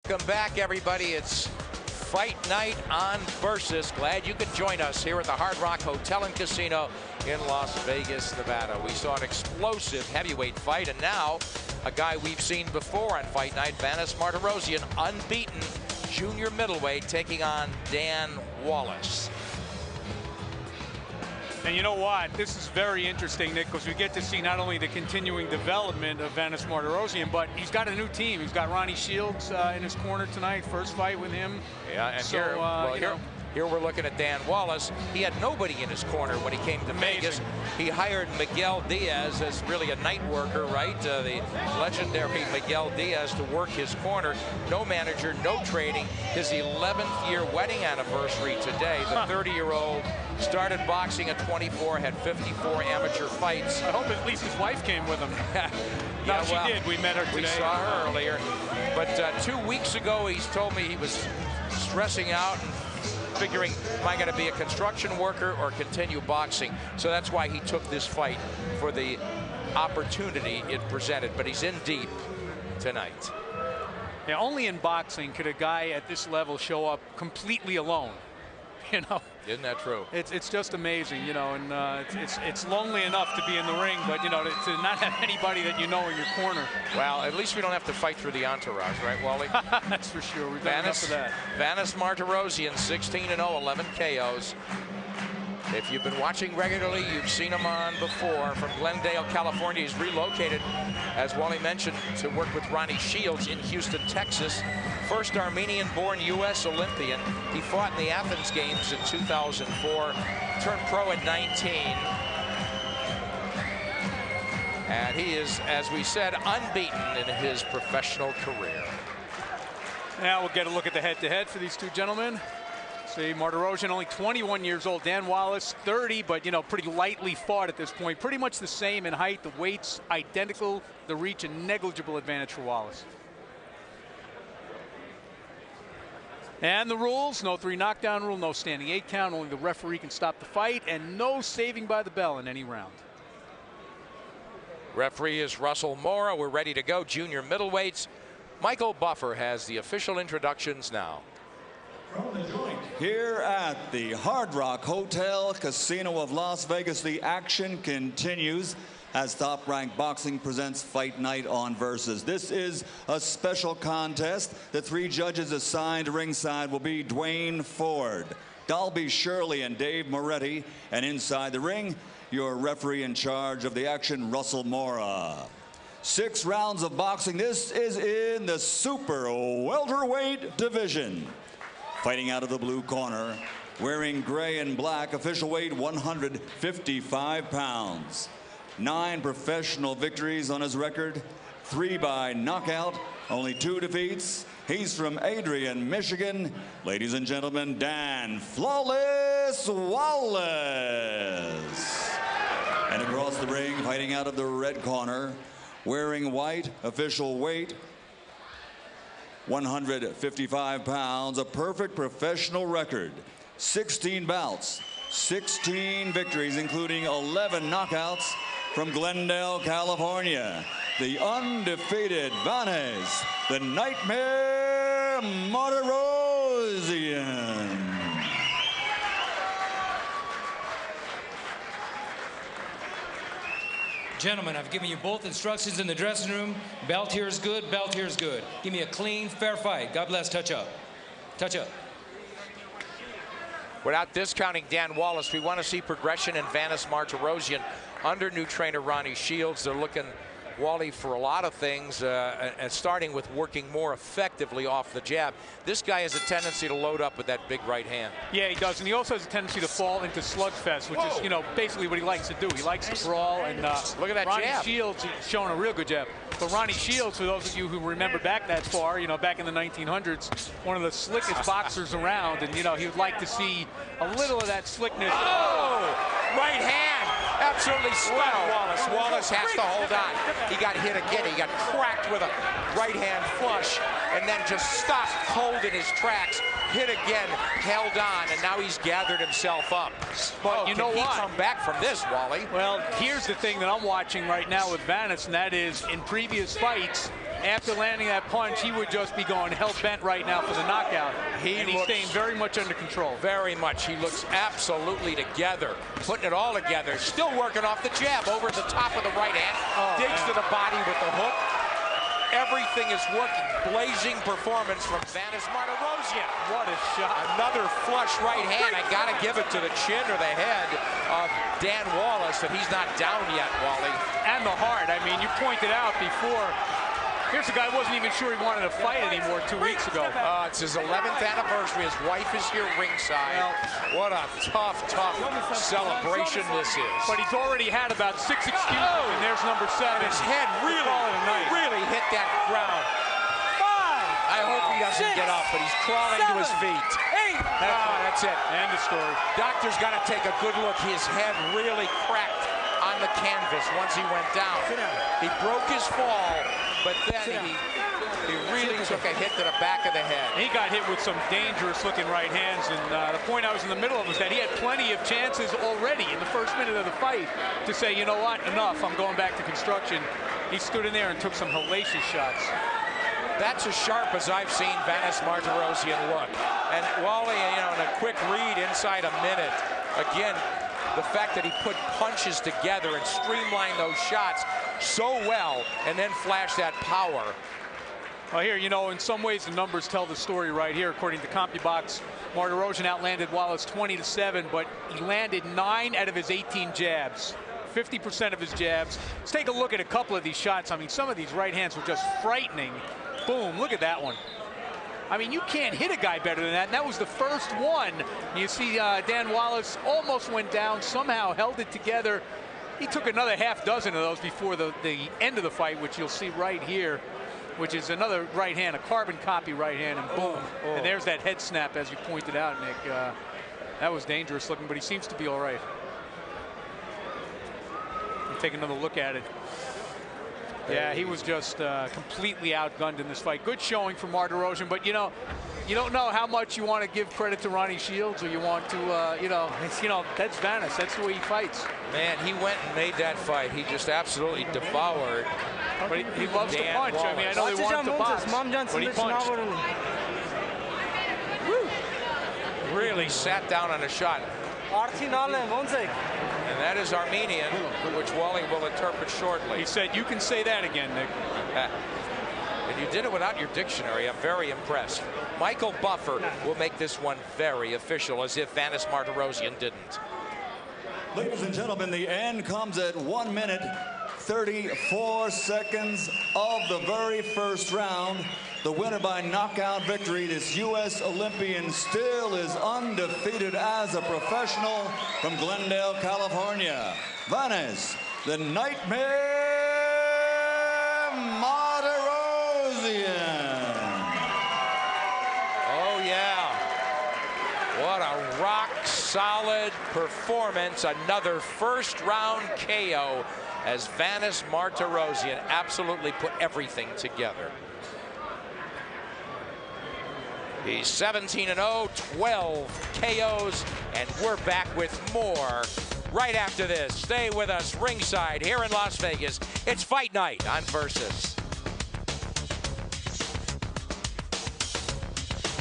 Welcome back, everybody. It's Fight Night on Versus. Glad you could join us here at the Hard Rock Hotel and Casino in Las Vegas, Nevada. We saw an explosive heavyweight fight, and now a guy we've seen before on Fight Night, Vanes Martirosyan, unbeaten junior middleweight, taking on Dan Wallace. And you know what? This is very interesting, Nick, because we get to see not only the continuing development of Vanes Martirosyan, but he's got a new team. He's got Ronnie Shields in his corner tonight. First fight with him. Yeah, and so, here we're looking at Dan Wallace. He had nobody in his corner when he came to Vegas. He hired Miguel Diaz as really a night worker, right? The legendary Miguel Diaz to work his corner. No manager, no training. His 11th year wedding anniversary today. The 30-year-old started boxing at 24, had 54 amateur fights. I hope at least his wife came with him. Yeah, she did. We met her today. We saw her earlier. But 2 weeks ago, he's told me he was stressing out and figuring, am I going to be a construction worker or continue boxing? So that's why he took this fight, for the opportunity it presented. But he's in deep tonight. Yeah, only in boxing could a guy at this level show up completely alone. You know, isn't that true? It's just amazing, you know, and it's lonely enough to be in the ring, but you know, to not have anybody that you know in your corner. Well, at least we don't have to fight through the entourage, right, Wally? That's for sure. We've done enough of that. Vanes Martirosyan, 16-0, 11 KOs. If you've been watching regularly, you've seen him on before. From Glendale, California, he's relocated, as Wally mentioned, to work with Ronnie Shields in Houston, Texas. First Armenian-born U.S. Olympian. He fought in the Athens Games in 2004, turned pro at 19. And he is, as we said, unbeaten in his professional career. Now we'll get a look at the head-to-head for these two gentlemen. See, Martirosyan only 21 years old. Dan Wallace 30, but you know, pretty lightly fought at this point. Pretty much the same in height. The weight's identical. The reach, a negligible advantage for Wallace. And the rules: no 3 knockdown rule, no standing 8 count. Only the referee can stop the fight, and no saving by the bell in any round. Referee is Russell Mora. We're ready to go. Junior middleweights. Michael Buffer has the official introductions now. Here at the Hard Rock Hotel Casino of Las Vegas, the action continues as Top Rank Boxing presents Fight Night on Versus. This is a special contest. The 3 judges assigned ringside will be Dwayne Ford, Dalby Shirley, and Dave Moretti. And inside the ring, your referee in charge of the action, Russell Mora. 6 rounds of boxing. This is in the super welterweight division. Fighting out of the blue corner, wearing gray and black, official weight 155 pounds. 9 professional victories on his record, 3 by knockout, only 2 defeats. He's from Adrian, Michigan. Ladies and gentlemen, Dan Flawless Wallace. And across the ring, fighting out of the red corner, wearing white, official weight 155 pounds, a perfect professional record. 16 bouts, 16 victories, including 11 knockouts, from Glendale, California. The undefeated Vanes, the Nightmare Martirosyan. Gentlemen, I've given you both instructions in the dressing room. Belt here is good, belt here is good. Give me a clean, fair fight. God bless, touch up. Touch up. Without discounting Dan Wallace, we want to see progression in Vanes Martirosyan under new trainer Ronnie Shields. They're looking, Wally, for a lot of things, and starting with working more effectively off the jab. This guy has a tendency to load up with that big right hand. Yeah, he does, and he also has a tendency to fall into slugfest, which is, you know, basically what he likes to do. He likes to brawl, and look at that Ronnie jab. Shields is showing a real good jab. But Ronnie Shields, for those of you who remember back that far, you know, back in the 1900s, one of the slickest boxers around, and you know, he would like to see a little of that slickness. Oh, right hand. Absolutely stunned Wallace. Wallace has to hold on. He got hit again. He got cracked with a right hand flush and then just stopped cold in his tracks. Hit again, held on, and now he's gathered himself up. But you know what? He come back from this, Wally. Well, here's the thing that I'm watching right now with Vanes, and that is in previous fights, after landing that punch, he would just be going hell-bent right now for the knockout. He's staying very much under control. Very much. He looks absolutely together, putting it all together. Still working off the jab over the top of the right hand. Digs to the body with the hook. Everything is working. Blazing performance from Vanes Martirosyan. What a shot. Another flush right hand. I got to give it to the chin or the head of Don Wallace that he's not down yet, Wally. And the heart. I mean, you pointed out before. Here's a guy who wasn't even sure he wanted to fight anymore 2 weeks ago. It's his 11th anniversary. His wife is here ringside. What a tough celebration this is. But he's already had about 6 excuses, and there's number 7. His head really hit that ground. I hope he doesn't get up, but he's crawling to his feet. That's it. End of story. Doctor's got to take a good look. His head really cracked on the canvas once he went down. He broke his fall, but then he really took a hit to the back of the head. He got hit with some dangerous-looking right hands, and the point I was in the middle of was that he had plenty of chances already in the first minute of the fight to say, you know what, enough, I'm going back to construction. He stood in there and took some hellacious shots. That's as sharp as I've seen Vanes Martirosyan look. And Wally, in a quick read inside a minute, again, the fact that he put punches together and streamlined those shots so well and then flashed that power. Well, here, in some ways the numbers tell the story right here. According to CompuBox, Martirosyan outlanded Wallace 20-7, but he landed 9 out of his 18 jabs. 50% of his jabs. Let's take a look at a couple of these shots. I mean, some of these right hands were just frightening. Boom, look at that one. I mean, you can't hit a guy better than that, and that was the first one. You see Don Wallace almost went down, somehow held it together. He took another half dozen of those before the end of the fight, which you'll see right here, which is another right hand, a carbon copy right hand, and boom. And there's that head snap, as you pointed out, Nick. That was dangerous looking, but he seems to be all right. We'll take another look at it. Yeah, he was just completely outgunned in this fight. Good showing from Martirosyan, but you don't know how much you want to give credit to Ronnie Shields, or you want to, that's Vanes. That's the way he fights. Man, he went and made that fight. He just absolutely devoured. But he loves to punch. Wallace. I mean, I know they want him to box, but he punched. Really sat down on a shot. And that is Armenian, which Wally will interpret shortly. He said, you can say that again, Nick. And you did it without your dictionary. I'm very impressed. Michael Buffer will make this one very official, as if Vanes Martirosyan didn't. Ladies and gentlemen, the end comes at 1 minute, 34 seconds of the very first round. The winner by knockout victory, this U.S. Olympian, still is undefeated as a professional from Glendale, California. Vanes, the Nightmare Martirosyan. Oh, yeah. What a rock-solid performance. Another first-round KO as Vanes Martirosyan absolutely put everything together. He's 17-0, 12 KOs, and we're back with more right after this. Stay with us ringside here in Las Vegas. It's Fight Night on Versus.